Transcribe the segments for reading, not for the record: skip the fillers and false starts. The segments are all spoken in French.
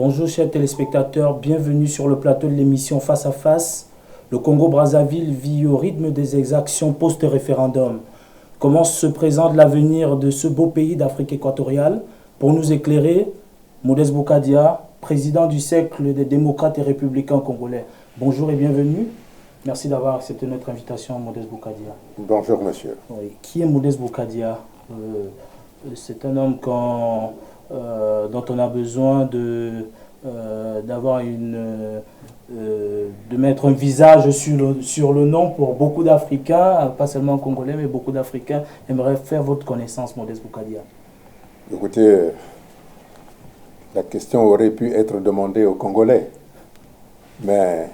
Bonjour chers téléspectateurs, bienvenue sur le plateau de l'émission Face à Face. Le Congo-Brazzaville vit au rythme des exactions post-référendum. Comment se présente l'avenir de ce beau pays d'Afrique équatoriale? Pour nous éclairer, Modeste Boukadia, président du Cercle des démocrates et républicains congolais. Bonjour et bienvenue. Merci d'avoir accepté notre invitation, Modeste Boukadia. Bonjour monsieur. Oui. Qui est Modeste Boukadia? C'est un homme dont on a besoin d'avoir de mettre un visage sur le nom pour beaucoup d'Africains, pas seulement congolais, mais beaucoup d'Africains aimeraient faire votre connaissance, Modeste Boukadia. Écoutez, la question aurait pu être demandée aux Congolais, mais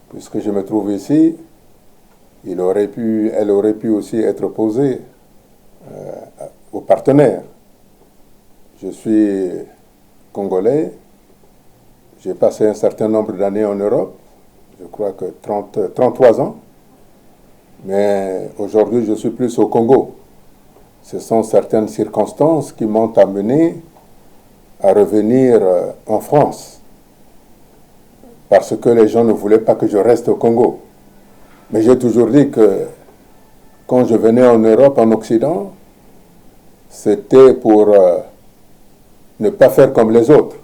puisque je me trouve ici, elle aurait pu aussi être posée aux partenaires. Je suis congolais, j'ai passé un certain nombre d'années en Europe, je crois que 33 ans, mais aujourd'hui je suis plus au Congo. Ce sont certaines circonstances qui m'ont amené à revenir en France, parce que les gens ne voulaient pas que je reste au Congo. Mais j'ai toujours dit que quand je venais en Europe, en Occident, c'était pour ne pas faire comme les autres.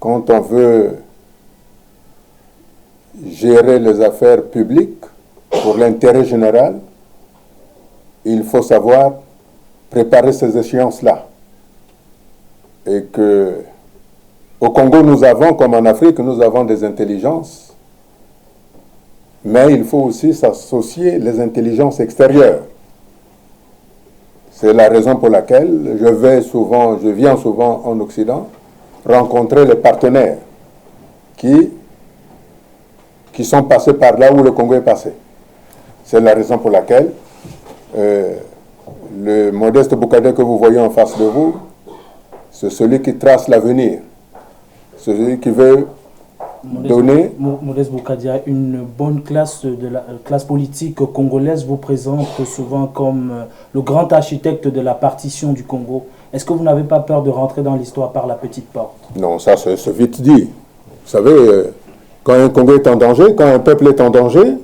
Quand on veut gérer les affaires publiques pour l'intérêt général, il faut savoir préparer ces échéances-là. Et que au Congo, nous avons, comme en Afrique, nous avons des intelligences, mais il faut aussi s'associer les intelligences extérieures. C'est la raison pour laquelle je viens souvent en Occident rencontrer les partenaires qui sont passés par là où le Congo est passé. C'est la raison pour laquelle le Modeste Boukadia que vous voyez en face de vous, c'est celui qui trace l'avenir, celui qui veut donner... Modeste Boukadia, une bonne classe classe politique congolaise vous présente souvent comme le grand architecte de la partition du Congo. Est-ce que vous n'avez pas peur de rentrer dans l'histoire par la petite porte? Non, ça c'est vite dit. Vous savez, quand un Congo est en danger, quand un peuple est en danger,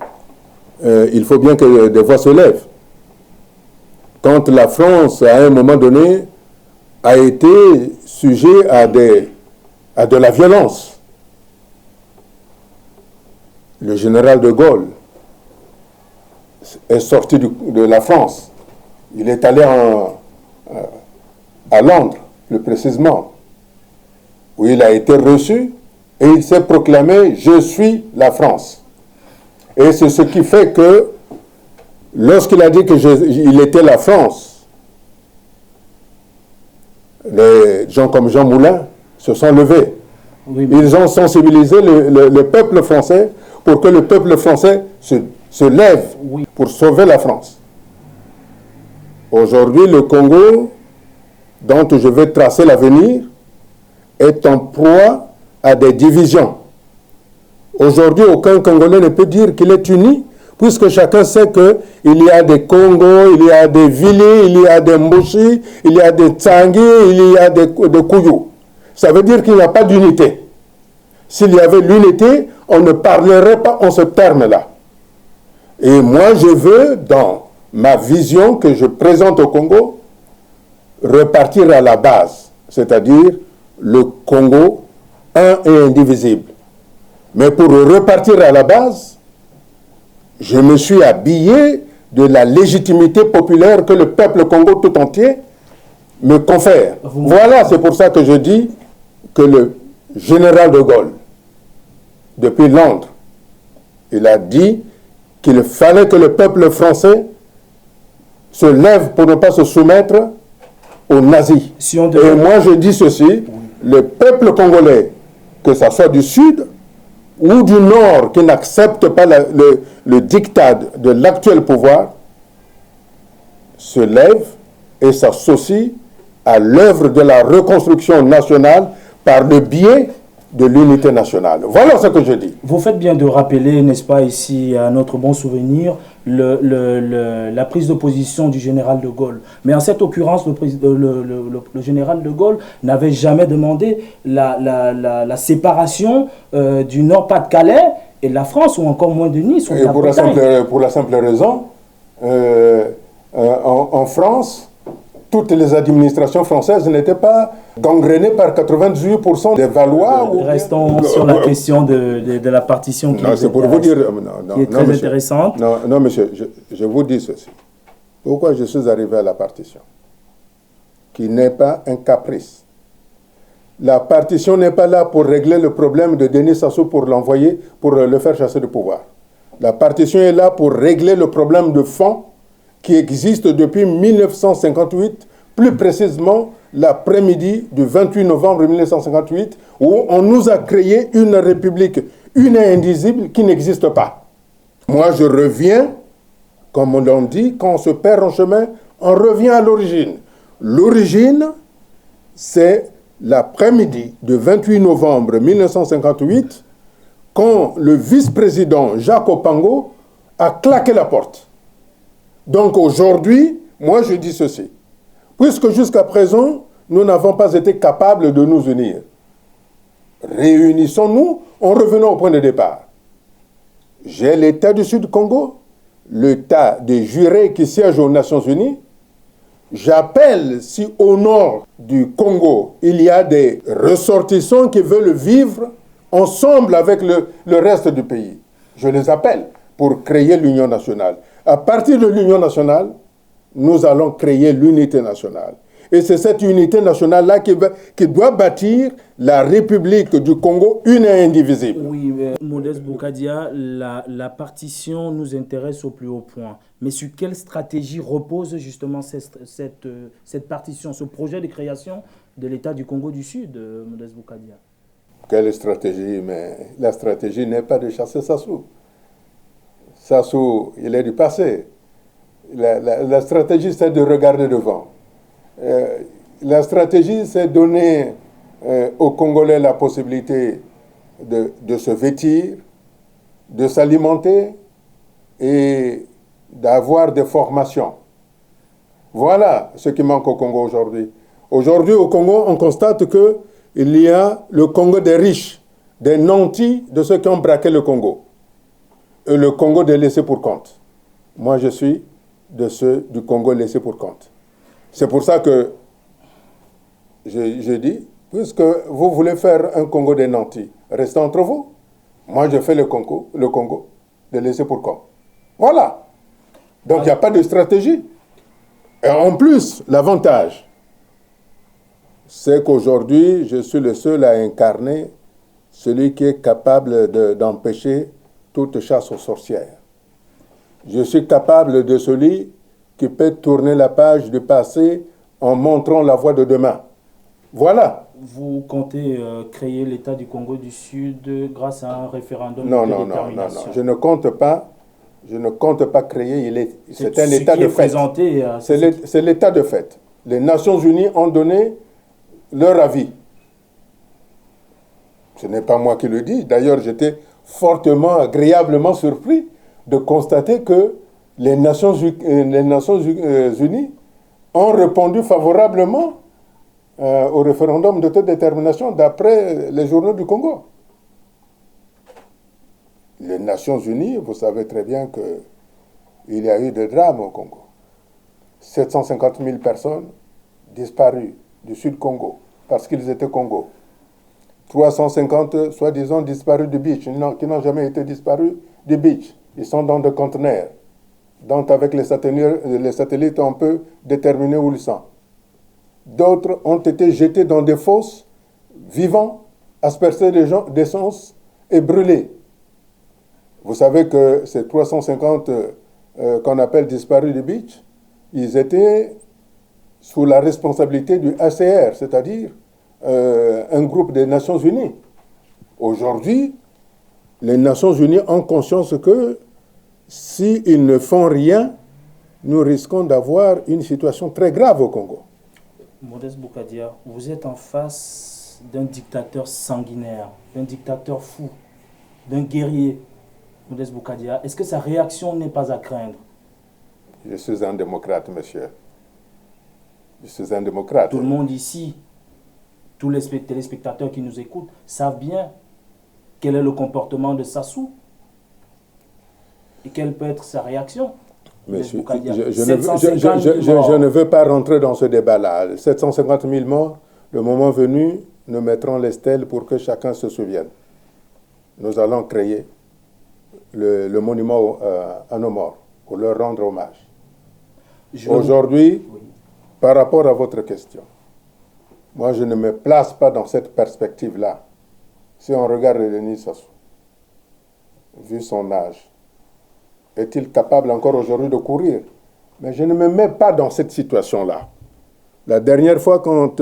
il faut bien que des voix se lèvent. Quand la France, à un moment donné, a été sujet à de la violence, le général de Gaulle est sorti de la France. Il est allé à Londres, plus précisément, où il a été reçu et il s'est proclamé « Je suis la France ». Et c'est ce qui fait que, lorsqu'il a dit qu'il était la France, les gens comme Jean Moulin se sont levés. Oui, ils ont sensibilisé le peuple français pour que le peuple français se lève pour sauver la France. Aujourd'hui, le Congo, dont je vais tracer l'avenir, est en proie à des divisions. Aujourd'hui, aucun Congolais ne peut dire qu'il est uni, puisque chacun sait qu'il y a des Congos, il y a des Vili, il y a des Mboshi, il y a des Tsangi, il y a des Kouyou. Ça veut dire qu'il n'y a pas d'unité. S'il y avait l'unité, on ne parlerait pas en ce terme-là. Et moi, je veux, dans ma vision que je présente au Congo, repartir à la base, c'est-à-dire le Congo un et indivisible. Mais pour repartir à la base, je me suis habillé de la légitimité populaire que le peuple Congo tout entier me confère. Voilà, c'est pour ça que je dis que le général de Gaulle, depuis Londres, il a dit qu'il fallait que le peuple français se lève pour ne pas se soumettre aux nazis. Et moi je dis ceci, le peuple congolais, que ce soit du sud ou du nord, qui n'accepte pas le diktat de l'actuel pouvoir, se lève et s'associe à l'œuvre de la reconstruction nationale par le biais de l'unité nationale. Voilà ce que je dis. Vous faites bien de rappeler, n'est-ce pas, ici, à notre bon souvenir, la prise de position du général de Gaulle. Mais en cette occurrence, le général de Gaulle n'avait jamais demandé la séparation du Nord-Pas-de-Calais et de la France, ou encore moins de Nice. Et pour la simple raison, en France, toutes les administrations françaises n'étaient pas gangrénées par 98% des Valois. Restons sur la question de la partition qui c'est pour vous dire, qui est très intéressante. Non, monsieur, je vous dis ceci. Pourquoi je suis arrivé à la partition? Qui n'est pas un caprice. La partition n'est pas là pour régler le problème de Denis Sassou pour l'envoyer, pour le faire chasser du pouvoir. La partition est là pour régler le problème de fond qui existe depuis 1958, plus précisément l'après-midi du 28 novembre 1958, où on nous a créé une république une et indivisible qui n'existe pas. Moi, je reviens, comme on l'a dit, quand on se perd en chemin, on revient à l'origine. L'origine, c'est l'après-midi du 28 novembre 1958, quand le vice-président Jacques Opango a claqué la porte. Donc aujourd'hui, moi je dis ceci. Puisque jusqu'à présent, nous n'avons pas été capables de nous unir. Réunissons-nous en revenant au point de départ. J'ai l'État du Sud Congo, l'État des jurés qui siège aux Nations Unies. J'appelle, si au nord du Congo, il y a des ressortissants qui veulent vivre ensemble avec le reste du pays, je les appelle pour créer l'Union nationale. À partir de l'Union nationale, nous allons créer l'unité nationale. Et c'est cette unité nationale-là qui doit bâtir la République du Congo une et indivisible. Oui, Modeste Boukadia, la partition nous intéresse au plus haut point. Mais sur quelle stratégie repose justement cette partition, ce projet de création de l'État du Congo du Sud, Modeste Boukadia? Quelle stratégie? Mais la stratégie n'est pas de chasser Sassou. Sassou, il est du passé. La stratégie, c'est de regarder devant. La stratégie, c'est donner aux Congolais la possibilité de se vêtir, de s'alimenter et d'avoir des formations. Voilà ce qui manque au Congo aujourd'hui. Aujourd'hui, au Congo, on constate qu'il y a le Congo des riches, des nantis, de ceux qui ont braqué le Congo. Et le Congo des laissés pour compte. Moi, je suis de ceux du Congo laissés pour compte. C'est pour ça que je dis, puisque vous voulez faire un Congo des nantis, restez entre vous. Moi, je fais le Congo des laissés pour compte. Voilà. Donc, il n'y a pas de stratégie. Et en plus, l'avantage, c'est qu'aujourd'hui, je suis le seul à incarner celui qui est capable d'empêcher toute chasse aux sorcières. Je suis capable de celui qui peut tourner la page du passé en montrant la voie de demain. Voilà. Vous comptez créer l'État du Congo du Sud grâce à un référendum non, de non, détermination? Non, je ne compte pas créer. C'est un État de fait. C'est l'État de fait. Les Nations Unies ont donné leur avis. Ce n'est pas moi qui le dis. D'ailleurs, j'étais fortement, agréablement surpris de constater que les Nations Unies ont répondu favorablement au référendum d'autodétermination d'après les journaux du Congo. Les Nations Unies, vous savez très bien qu'il y a eu des drames au Congo. 750 000 personnes disparues du Sud-Congo parce qu'ils étaient Congo. 350, soi-disant, disparus du beach, qui n'ont jamais été disparus du beach. Ils sont dans des conteneurs. Donc, avec les satellites, on peut déterminer où ils sont. D'autres ont été jetés dans des fosses, vivants, aspergés d'essence et brûlés. Vous savez que ces 350 qu'on appelle disparus du beach, ils étaient sous la responsabilité du HCR, c'est-à-dire un groupe des Nations Unies. Aujourd'hui, les Nations Unies ont conscience que s'ils ne font rien, nous risquons d'avoir une situation très grave au Congo. Modeste Boukadia, vous êtes en face d'un dictateur sanguinaire, d'un dictateur fou, d'un guerrier, Modeste Bokadia, est-ce que sa réaction n'est pas à craindre? Je suis un démocrate, monsieur. Je suis un démocrate. Tout le monde ici, tous les téléspectateurs qui nous écoutent, savent bien quel est le comportement de Sassou et quelle peut être sa réaction. Monsieur, je ne veux pas rentrer dans ce débat-là. 750 000 morts, le moment venu, nous mettrons les stèles pour que chacun se souvienne. Nous allons créer le monument à nos morts pour leur rendre hommage. Aujourd'hui, oui, par rapport à votre question, moi je ne me place pas dans cette perspective-là. Si on regarde Denis Sassou, vu son âge, est-il capable encore aujourd'hui de courir? Mais je ne me mets pas dans cette situation-là. La dernière fois, quand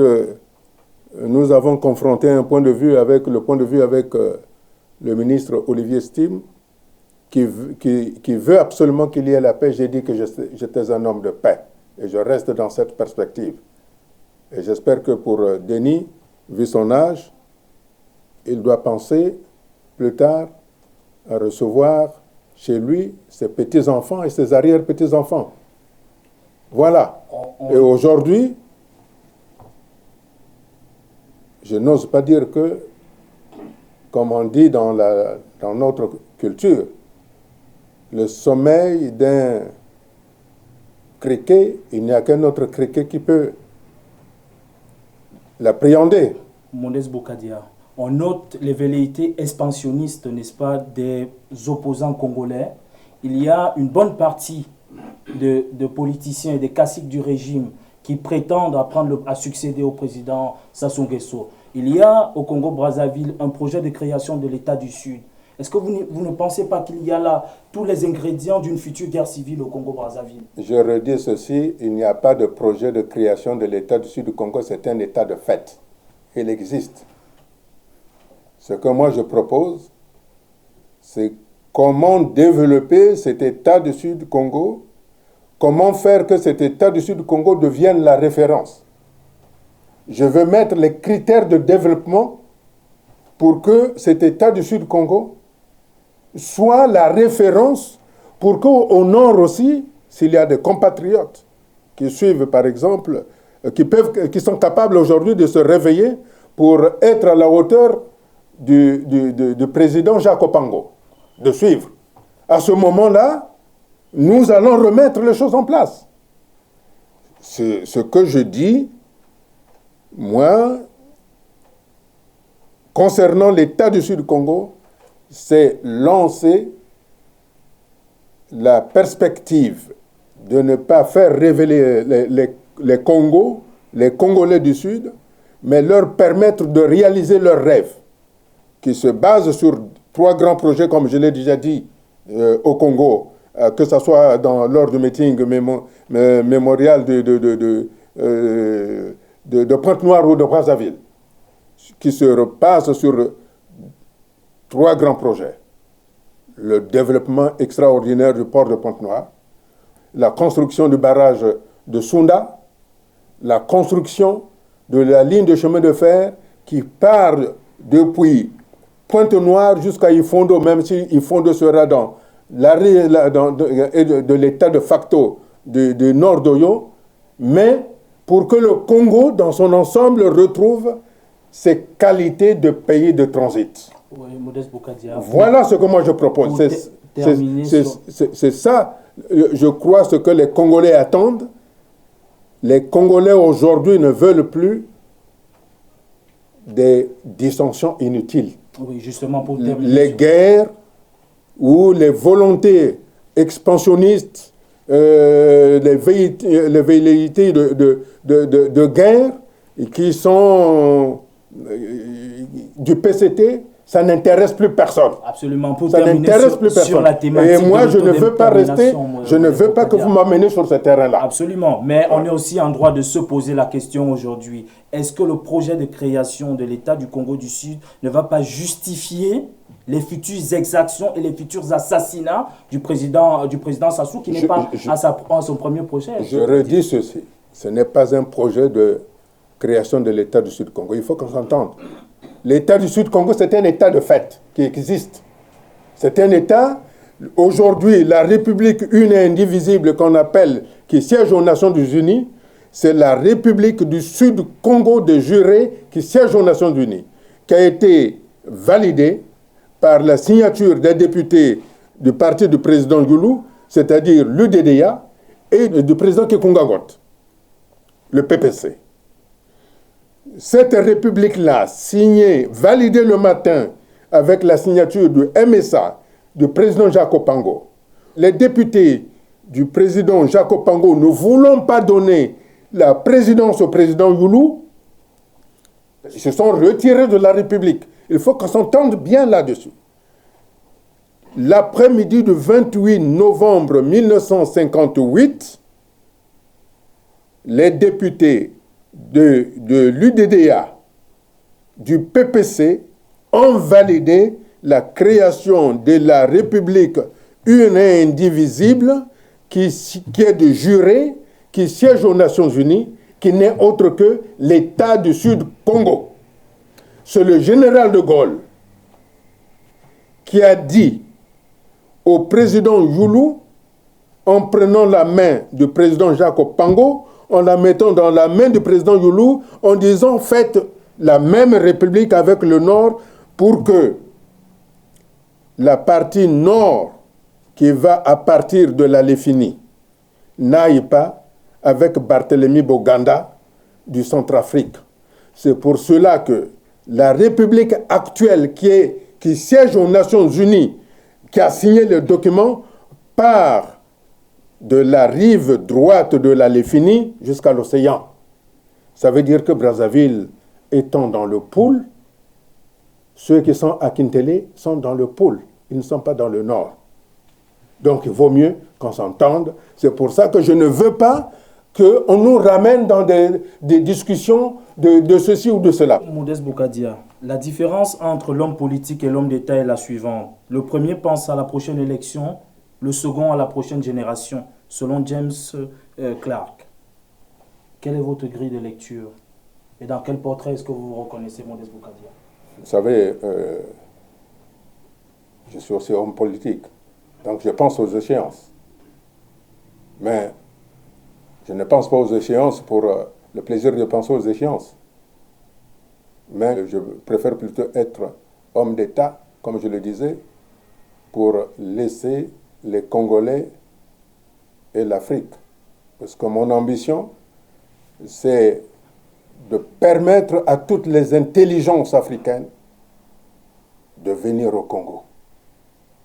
nous avons confronté le point de vue avec le ministre Olivier Stym, qui veut absolument qu'il y ait la paix, j'ai dit que j'étais un homme de paix. Et je reste dans cette perspective. Et j'espère que pour Denis, vu son âge, il doit penser plus tard à recevoir chez lui ses petits-enfants et ses arrière-petits-enfants. Voilà. Et aujourd'hui, je n'ose pas dire que, comme on dit dans notre culture, le sommeil d'un criquet, il n'y a qu'un autre criquet qui peut l'appréhender. Modeste Bokadia, on note les velléités expansionnistes, n'est-ce pas, des opposants congolais. Il y a une bonne partie de politiciens et des caciques du régime qui prétendent à succéder au président Sassou Nguesso. Il y a au Congo-Brazzaville un projet de création de l'État du Sud. Est-ce que vous ne pensez pas qu'il y a là tous les ingrédients d'une future guerre civile au Congo-Brazzaville? Je redis ceci, il n'y a pas de projet de création de l'État du Sud du Congo, c'est un État de fait. Il existe. Ce que moi je propose, c'est comment développer cet État du Sud du Congo, comment faire que cet État du Sud du Congo devienne la référence. Je veux mettre les critères de développement pour que cet État du Sud du Congo soit la référence pour qu'au nord aussi, s'il y a des compatriotes qui suivent, par exemple, qui sont capables aujourd'hui de se réveiller pour être à la hauteur du président Jacques Opango, de suivre. À ce moment-là, nous allons remettre les choses en place. Ce que je dis, moi, concernant l'État du Sud du Congo, c'est lancer la perspective de ne pas faire révéler les Congolais du Sud, mais leur permettre de réaliser leurs rêves, qui se basent sur 3 grands projets, comme je l'ai déjà dit, au Congo, que ce soit lors du meeting mémorial de Pointe-Noire ou de Brazzaville, qui se repasse sur 3 grands projets. Le développement extraordinaire du port de Pointe-Noire, la construction du barrage de Sounda, la construction de la ligne de chemin de fer qui part depuis Pointe-Noire jusqu'à Ifondo, même si Ifondo sera dans de l'état de facto du nord d'Oyo, mais pour que le Congo, dans son ensemble, retrouve ses qualités de pays de transit. Oui, Modeste Bokadia. Voilà ce que moi je propose. C'est ça, je crois, ce que les Congolais attendent. Les Congolais aujourd'hui ne veulent plus des dissensions inutiles. Oui, justement pour terminer. Les guerres ou les volontés expansionnistes, les velléités de guerre qui sont du PCT, ça n'intéresse plus personne. Absolument. Pour ça n'intéresse plus personne. Sur la thématique et moi, je ne veux pas rester, je ne veux pas que vous m'amenez sur ce terrain-là. Absolument. Mais on est aussi en droit de se poser la question aujourd'hui. Est-ce que le projet de création de l'État du Congo du Sud ne va pas justifier les futures exactions et les futurs assassinats du président Sassou, qui n'est pas à son premier projet? Je redis ceci. Ce n'est pas un projet création de l'État du Sud-Congo. Il faut qu'on s'entende. L'État du Sud-Congo, c'est un État de fait qui existe. C'est un État, aujourd'hui, la République une et indivisible qu'on appelle, qui siège aux Nations Unies, c'est la République du Sud-Congo de jurés qui siège aux Nations Unies, qui a été validée par la signature des députés du parti du président Youlou, c'est-à-dire l'UDDA, et du président Kekungagot, le PPC. Cette république-là, signée, validée le matin avec la signature du MSA, du président Jacob Pango, les députés du président Jacob Pango ne voulant pas donner la présidence au président Youlou, ils se sont retirés de la République. Il faut qu'on s'entende bien là-dessus. L'après-midi du 28 novembre 1958, les députés de l'UDDA, du PPC, ont validé la création de la République une et indivisible qui est de jurés, qui siège aux Nations Unies, qui n'est autre que l'État du Sud-Congo. C'est le général de Gaulle qui a dit au président Youlou, en prenant la main du président Jacob Pango, en la mettant dans la main du président Youlou, en disant faites la même république avec le Nord pour que la partie nord qui va à partir de la Léfini n'aille pas avec Barthélemy Boganda du Centrafrique. C'est pour cela que la République actuelle qui siège aux Nations Unies, qui a signé le document, part de la rive droite de la Léfini jusqu'à l'océan. Ça veut dire que Brazzaville étant dans le pôle, ceux qui sont à Kintélé sont dans le pôle, ils ne sont pas dans le nord. Donc il vaut mieux qu'on s'entende. C'est pour ça que je ne veux pas qu'on nous ramène dans des discussions de ceci ou de cela. Modeste Bokadia, la différence entre l'homme politique et l'homme d'État est la suivante. Le premier pense à la prochaine élection, le second à la prochaine génération, selon James Clark. Quelle est votre grille de lecture? Et dans quel portrait est-ce que vous vous reconnaissez, Modeste Bokadia? Vous savez, je suis aussi homme politique, donc je pense aux échéances. Mais je ne pense pas aux échéances pour le plaisir de penser aux échéances. Mais je préfère plutôt être homme d'État, comme je le disais, pour laisser les Congolais et l'Afrique. Parce que mon ambition, c'est de permettre à toutes les intelligences africaines de venir au Congo,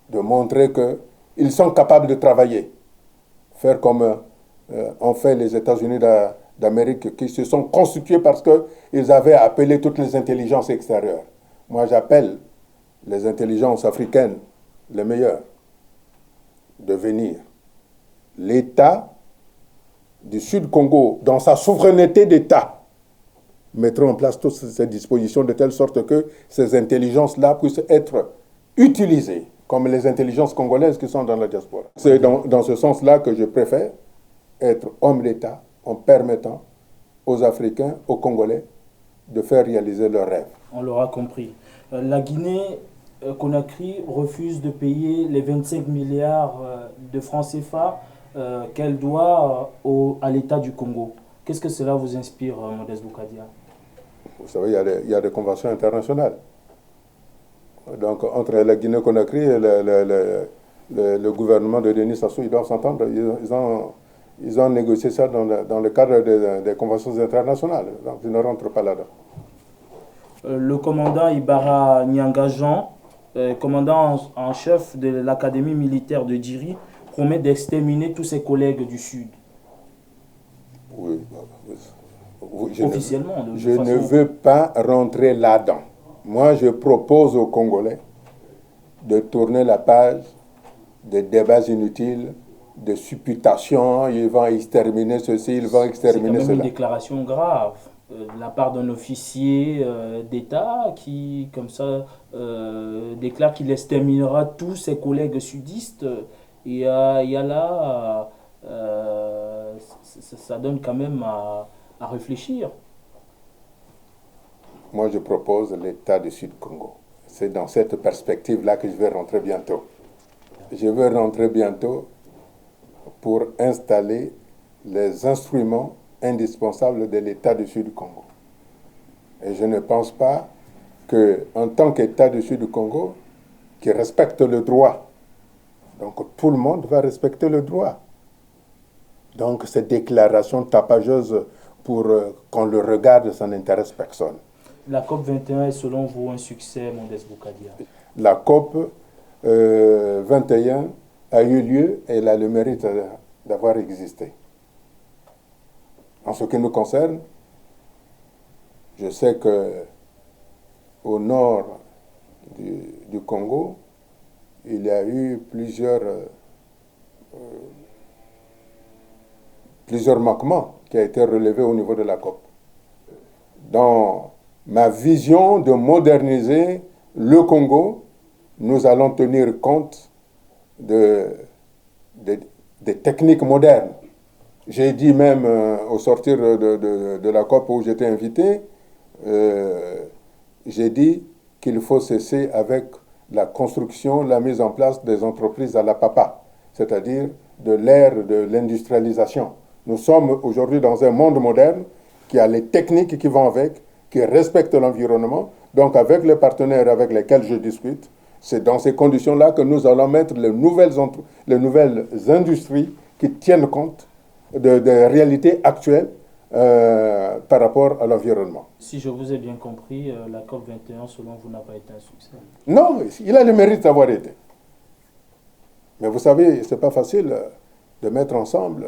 de montrer qu'ils sont capables de travailler, faire comme ont fait les États-Unis d'Amérique, qui se sont constitués parce qu'ils avaient appelé toutes les intelligences extérieures. Moi, j'appelle les intelligences africaines, les meilleures, de venir. L'État du Sud-Congo, dans sa souveraineté d'État, mettra en place toutes ces dispositions de telle sorte que ces intelligences-là puissent être utilisées comme les intelligences congolaises qui sont dans la diaspora. C'est dans ce sens-là que je préfère être homme d'État en permettant aux Africains, aux Congolais, de faire réaliser leurs rêves. On l'aura compris. La Guinée-Conakry refuse de payer les 25 milliards de francs CFA qu'elle doit à l'État du Congo. Qu'est-ce que cela vous inspire, Modeste Bokadia? Vous savez, il y a des conventions internationales. Donc, entre la Guinée-Conakry et le gouvernement de Denis Sassou, ils doivent s'entendre. Ils ont négocié ça dans le cadre des conventions internationales. Donc, ils ne rentrent pas là-dedans. Le commandant Ibara Nyanga-Jean, commandant en chef de l'académie militaire de Djiri, promet d'exterminer tous ses collègues du Sud. Oui. Officiellement. Je ne veux pas rentrer là-dedans. Moi, je propose aux Congolais de tourner la page des débats inutiles, de supputations. Ils vont exterminer ceci, ils vont exterminer cela. C'est une déclaration grave de la part d'un officier d'État qui, comme ça, déclare qu'il exterminera tous ses collègues sudistes. Et il y a là, ça donne quand même à réfléchir. moi je propose l'État du Sud-Congo. C'est dans cette perspective-là que je vais rentrer bientôt. Je vais rentrer bientôt pour installer les instruments indispensables de l'État du Sud-Congo. Et je ne pense pas qu'en tant qu'État du Sud-Congo, qui respecte le droit, donc tout le monde va respecter le droit. Donc cette déclaration tapageuse pour qu'on le regarde, ça n'intéresse personne. La COP 21 est selon vous un succès, Modeste Boukadia? La COP 21 a eu lieu et elle a le mérite d'avoir existé. En ce qui nous concerne, je sais que au nord du Congo, il y a eu plusieurs manquements qui ont été relevés au niveau de la COP. Dans ma vision de moderniser le Congo, nous allons tenir compte des techniques modernes. J'ai dit même au sortir de la COP où j'étais invité, j'ai dit qu'il faut cesser avec la construction, la mise en place des entreprises à la papa, c'est-à-dire de l'ère de l'industrialisation. Nous sommes aujourd'hui dans un monde moderne qui a les techniques qui vont avec, qui respecte l'environnement. Donc avec les partenaires avec lesquels je discute, c'est dans ces conditions-là que nous allons mettre les nouvelles industries qui tiennent compte des réalités actuelles par rapport à l'environnement. Si je vous ai bien compris, la COP 21, selon vous, n'a pas été un succès? Non, il a le mérite d'avoir été. Mais vous savez, ce n'est pas facile de mettre ensemble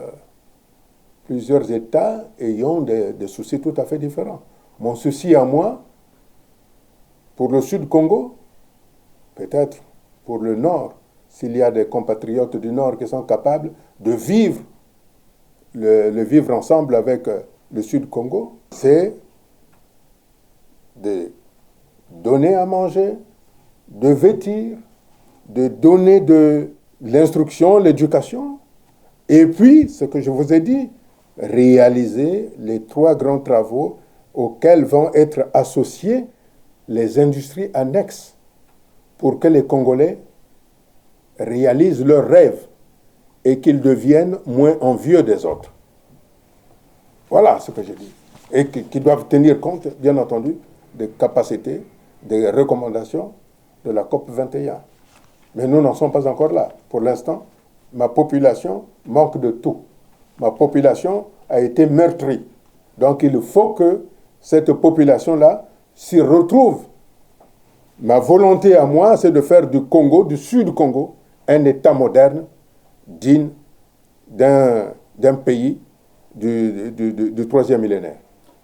plusieurs États ayant des soucis tout à fait différents. Mon souci à moi, pour le Sud-Congo, peut-être pour le Nord, s'il y a des compatriotes du Nord qui sont capables de vivre, le vivre ensemble avec le Sud-Congo, c'est de donner à manger, de vêtir, de donner de l'instruction, l'éducation, et puis, ce que je vous ai dit, réaliser les 3 grands travaux auxquels vont être associés les industries annexes pour que les Congolais réalisent leurs rêves et qu'ils deviennent moins envieux des autres. Voilà ce que j'ai dit. Et qui doivent tenir compte, bien entendu, des capacités, des recommandations de la COP 21. Mais nous n'en sommes pas encore là. Pour l'instant, ma population manque de tout. Ma population a été meurtrie. Donc il faut que cette population-là s'y retrouve. Ma volonté à moi, c'est de faire du Congo, du Sud-Congo, un État moderne, digne d'un pays du 3e millénaire.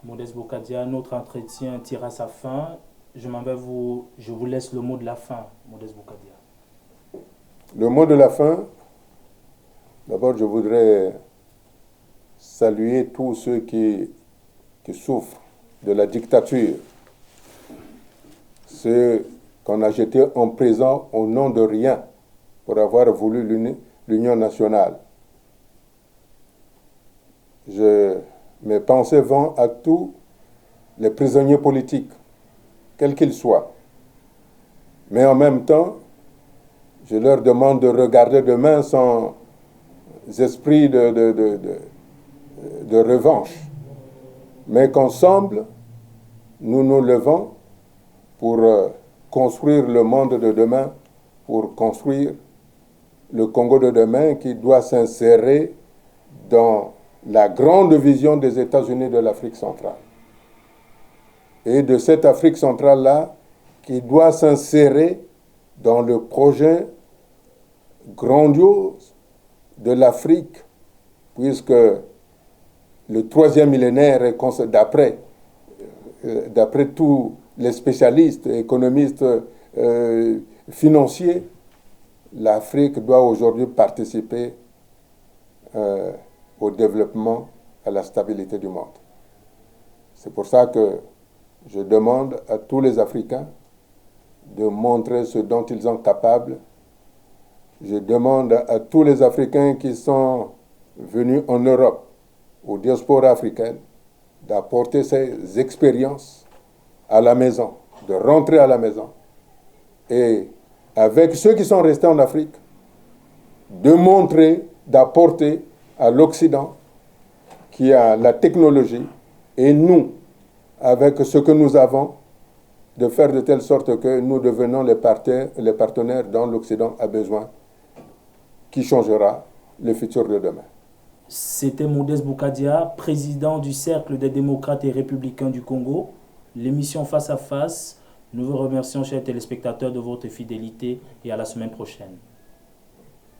Modeste Boukadia, notre entretien tire à sa fin. Je vous laisse le mot de la fin, Modeste Boukadia. Le mot de la fin, d'abord je voudrais saluer tous ceux qui souffrent de la dictature, ceux qu'on a jetés en prison au nom de rien pour avoir voulu l'union nationale. Mes pensées vont à tous les prisonniers politiques, quels qu'ils soient. Mais en même temps, je leur demande de regarder demain sans esprit de revanche, mais qu'ensemble, nous nous levons pour construire le monde de demain, pour construire le Congo de demain qui doit s'insérer dans la grande vision des États-Unis de l'Afrique centrale. Et de cette Afrique centrale-là, qui doit s'insérer dans le projet grandiose de l'Afrique, puisque le 3e millénaire, d'après tous les spécialistes, économistes, financiers, l'Afrique doit aujourd'hui participer au développement, à la stabilité du monde. C'est pour ça que je demande à tous les Africains de montrer ce dont ils sont capables. Je demande à tous les Africains qui sont venus en Europe, aux diasporas africaines, d'apporter ces expériences à la maison, de rentrer à la maison, et avec ceux qui sont restés en Afrique, de montrer, d'apporter à l'Occident qui a la technologie, et nous, avec ce que nous avons, de faire de telle sorte que nous devenons les partenaires dont l'Occident a besoin, qui changera le futur de demain. C'était Modeste Boukadia, président du Cercle des démocrates et républicains du Congo. L'émission Face à Face. Nous vous remercions, chers téléspectateurs, de votre fidélité et à la semaine prochaine.